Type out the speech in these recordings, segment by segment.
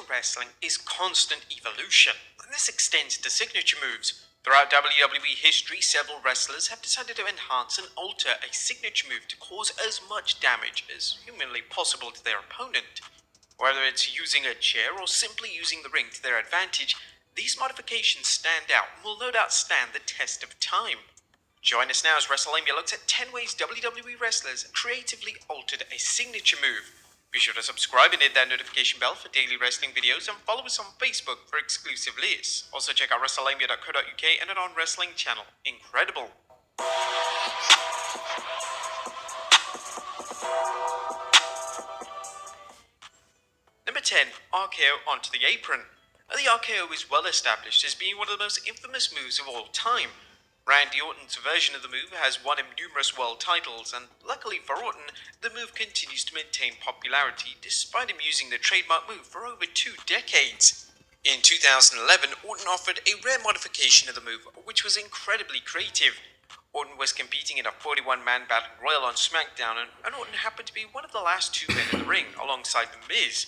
wrestling is constant evolution, and this extends to signature moves. Throughout WWE history, several wrestlers have decided to enhance and alter a signature move to cause as much damage as humanly possible to their opponent. Whether it's using a chair or simply using the ring to their advantage, these modifications stand out and will no doubt stand the test of time. Join us now as WrestleMania looks at 10 ways WWE wrestlers creatively altered a signature move. Be sure to subscribe and hit that notification bell for daily wrestling videos and follow us on Facebook for exclusive lists. Also check out WrestleMania.co.uk and an On Wrestling channel. Incredible! Number 10. RKO onto the apron. The RKO is well established as being one of the most infamous moves of all time. Randy Orton's version of the move has won him numerous world titles, and luckily for Orton, the move continues to maintain popularity despite him using the trademark move for over 2 decades. In 2011, Orton offered a rare modification of the move, which was incredibly creative. Orton was competing in a 41-man battle royal on SmackDown, and Orton happened to be one of the last 2 men in the ring, alongside The Miz.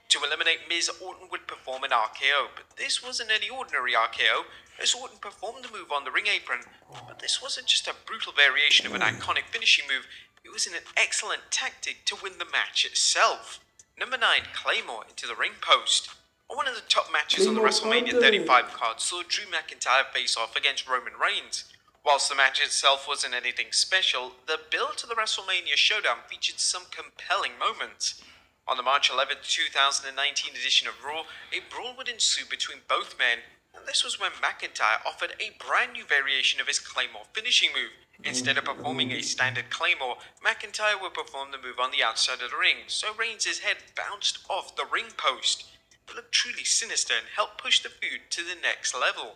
To eliminate Miz, Orton would perform an RKO, but this wasn't any ordinary RKO, as Orton performed the move on the ring apron. But this wasn't just a brutal variation of an iconic finishing move, it was an excellent tactic to win the match itself. Number 9. Claymore into the ring post. One of the top matches on the WrestleMania 35 card saw Drew McIntyre face off against Roman Reigns. Whilst the match itself wasn't anything special, the build to the WrestleMania showdown featured some compelling moments. On the March 11, 2019 edition of Raw, a brawl would ensue between both men, and this was when McIntyre offered a brand new variation of his Claymore finishing move. Instead of performing a standard Claymore, McIntyre would perform the move on the outside of the ring, so Reigns' head bounced off the ring post. It looked truly sinister and helped push the feud to the next level.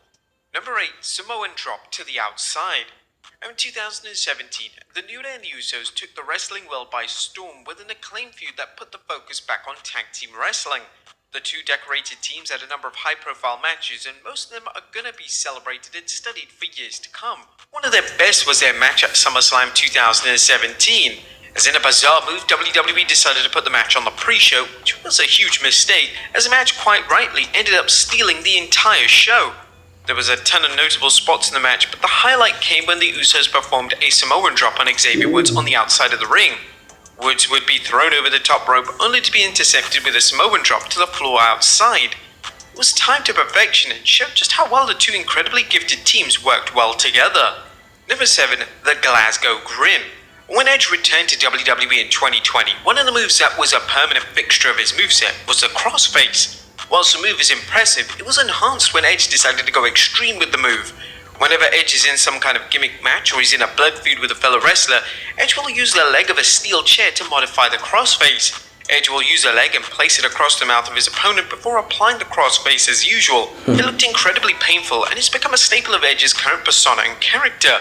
Number 8. Samoan drop to the outside. In 2017, the New Day and the Usos took the wrestling world by storm with an acclaimed feud that put the focus back on tag team wrestling. The 2 decorated teams had a number of high-profile matches, and most of them are gonna be celebrated and studied for years to come. One of their best was their match at SummerSlam 2017. As in a bizarre move, WWE decided to put the match on the pre-show, which was a huge mistake, as the match quite rightly ended up stealing the entire show. There was a ton of notable spots in the match, but the highlight came when the Usos performed a Samoan drop on Xavier Woods on the outside of the ring. Woods would be thrown over the top rope, only to be intercepted with a Samoan drop to the floor outside. It was timed to perfection and showed just how well the 2 incredibly gifted teams worked well together. Number 7. The Glasgow Grin. When Edge returned to WWE in 2020, one of the moves that was a permanent fixture of his moveset was the crossface. Whilst the move is impressive, it was enhanced when Edge decided to go extreme with the move. Whenever Edge is in some kind of gimmick match or he's in a blood feud with a fellow wrestler, Edge will use the leg of a steel chair to modify the crossface. Edge will use a leg and place it across the mouth of his opponent before applying the crossface as usual. It looked incredibly painful and it's become a staple of Edge's current persona and character.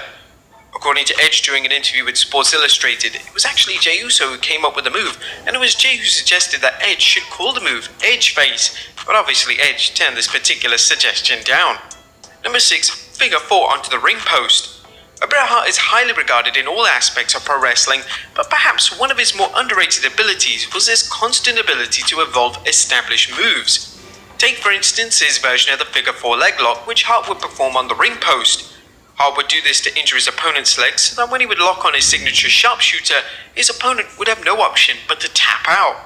According to Edge during an interview with Sports Illustrated, it was actually Jey Uso who came up with the move, and it was Jey who suggested that Edge should call the move Edge Face, but obviously Edge turned this particular suggestion down. Number 6. Figure 4 onto the ring post. Bret Hart is highly regarded in all aspects of pro wrestling, but perhaps one of his more underrated abilities was his constant ability to evolve established moves. Take for instance his version of the Figure 4 leg lock, which Hart would perform on the ring post. Hart would do this to injure his opponent's legs, so that when he would lock on his signature sharpshooter, his opponent would have no option but to tap out.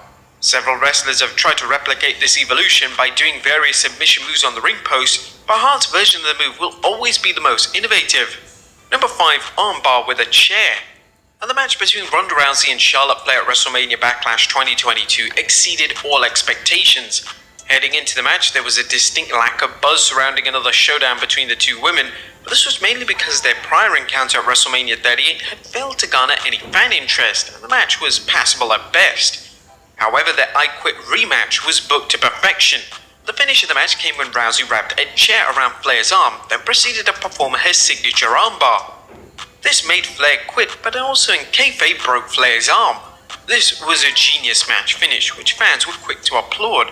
Several wrestlers have tried to replicate this evolution by doing various submission moves on the ring post, but Hart's version of the move will always be the most innovative. Number 5. Armbar with a chair. And the match between Ronda Rousey and Charlotte Flair at WrestleMania Backlash 2022 exceeded all expectations. Heading into the match, there was a distinct lack of buzz surrounding another showdown between the 2 women, but this was mainly because their prior encounter at WrestleMania 38 had failed to garner any fan interest, and the match was passable at best. However, their I Quit rematch was booked to perfection. The finish of the match came when Rousey wrapped a chair around Flair's arm, then proceeded to perform her signature armbar. This made Flair quit, but also in kayfabe broke Flair's arm. This was a genius match finish, which fans were quick to applaud.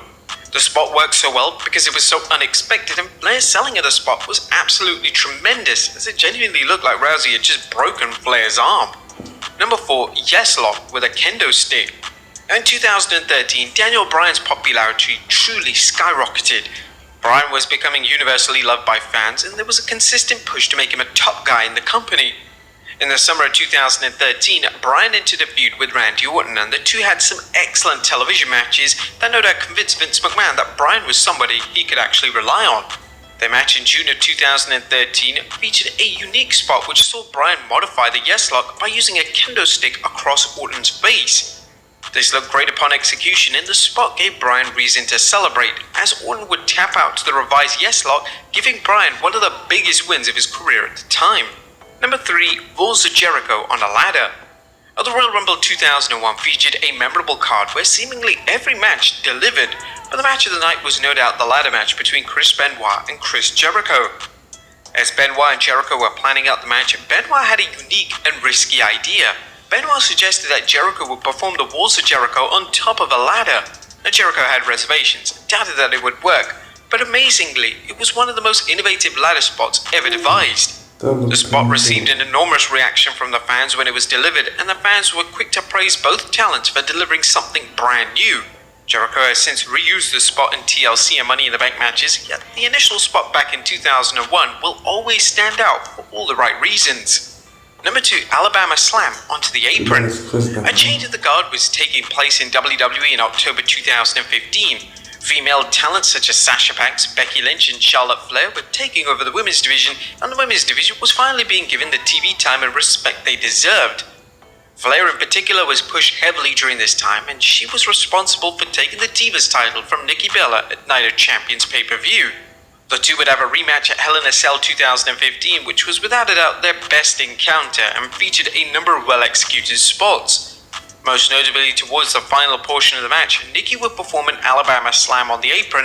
The spot worked so well because it was so unexpected, and Flair's selling of the spot was absolutely tremendous, as it genuinely looked like Rousey had just broken Flair's arm. Number 4. Yes Lock with a kendo stick. In 2013, Daniel Bryan's popularity truly skyrocketed. Bryan was becoming universally loved by fans, and there was a consistent push to make him a top guy in the company. In the summer of 2013, Bryan entered a feud with Randy Orton, and the two had some excellent television matches that no doubt convinced Vince McMahon that Bryan was somebody he could actually rely on. Their match in June of 2013 featured a unique spot which saw Bryan modify the Yes Lock by using a kendo stick across Orton's face. This looked great upon execution, and the spot gave Bryan reason to celebrate, as Orton would tap out to the revised Yes Lock, giving Bryan one of the biggest wins of his career at the time. Number 3, Walls of Jericho on a ladder. The Royal Rumble 2001 featured a memorable card where seemingly every match delivered, but the match of the night was no doubt the ladder match between Chris Benoit and Chris Jericho. As Benoit and Jericho were planning out the match, Benoit had a unique and risky idea. Benoit suggested that Jericho would perform the Walls of Jericho on top of a ladder. Now, Jericho had reservations, doubted that it would work, but amazingly, it was one of the most innovative ladder spots ever devised. The spot received an enormous reaction from the fans when it was delivered, and the fans were quick to praise both talents for delivering something brand new. Jericho has since reused the spot in TLC and Money in the Bank matches, yet the initial spot back in 2001 will always stand out for all the right reasons. Number 2, Alabama Slam onto the apron. A change of the guard was taking place in WWE in October 2015. Female talents such as Sasha Banks, Becky Lynch, and Charlotte Flair were taking over the women's division, and the women's division was finally being given the TV time and respect they deserved. Flair in particular was pushed heavily during this time, and she was responsible for taking the Divas title from Nikki Bella at Night of Champions pay-per-view. The two would have a rematch at Hell in a Cell 2015, which was without a doubt their best encounter and featured a number of well-executed spots. Most notably, towards the final portion of the match, Nikki would perform an Alabama Slam on the apron,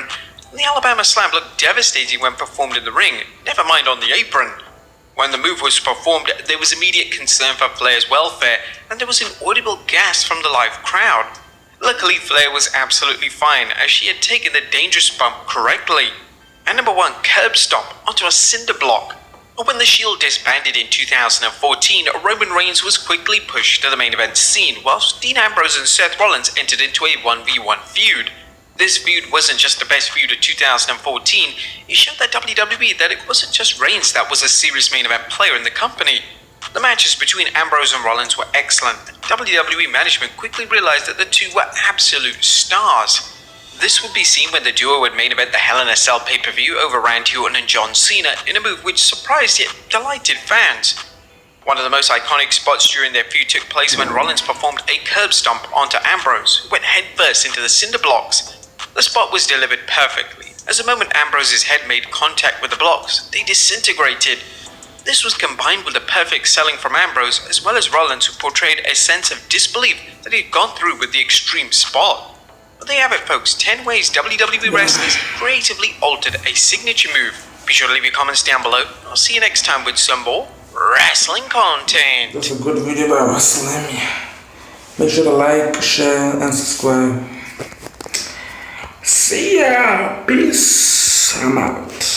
and the Alabama Slam looked devastating when performed in the ring, never mind on the apron. When the move was performed, there was immediate concern for Flair's welfare, and there was an audible gasp from the live crowd. Luckily, Flair was absolutely fine, as she had taken the dangerous bump correctly. And number 1, curb stomp onto a cinder block. When the Shield disbanded in 2014, Roman Reigns was quickly pushed to the main event scene, whilst Dean Ambrose and Seth Rollins entered into a 1v1 feud. This feud wasn't just the best feud of 2014, it showed that WWE that it wasn't just Reigns that was a serious main event player in the company. The matches between Ambrose and Rollins were excellent, and WWE management quickly realized that the two were absolute stars. This would be seen when the duo would main event the Hell in a Cell pay-per-view over Randy Orton and John Cena in a move which surprised yet delighted fans. One of the most iconic spots during their feud took place when Rollins performed a curb stomp onto Ambrose, who went headfirst into the cinder blocks. The spot was delivered perfectly, as the moment Ambrose's head made contact with the blocks, they disintegrated. This was combined with the perfect selling from Ambrose, as well as Rollins, who portrayed a sense of disbelief that he had gone through with the extreme spot. But there you have it, folks, 10 ways WWE wrestlers creatively altered a signature move. Be sure to leave your comments down below. I'll see you next time with some more wrestling content. That's a good video by Wrestling. Make sure to like, share, and subscribe. See ya! Peace! I'm out.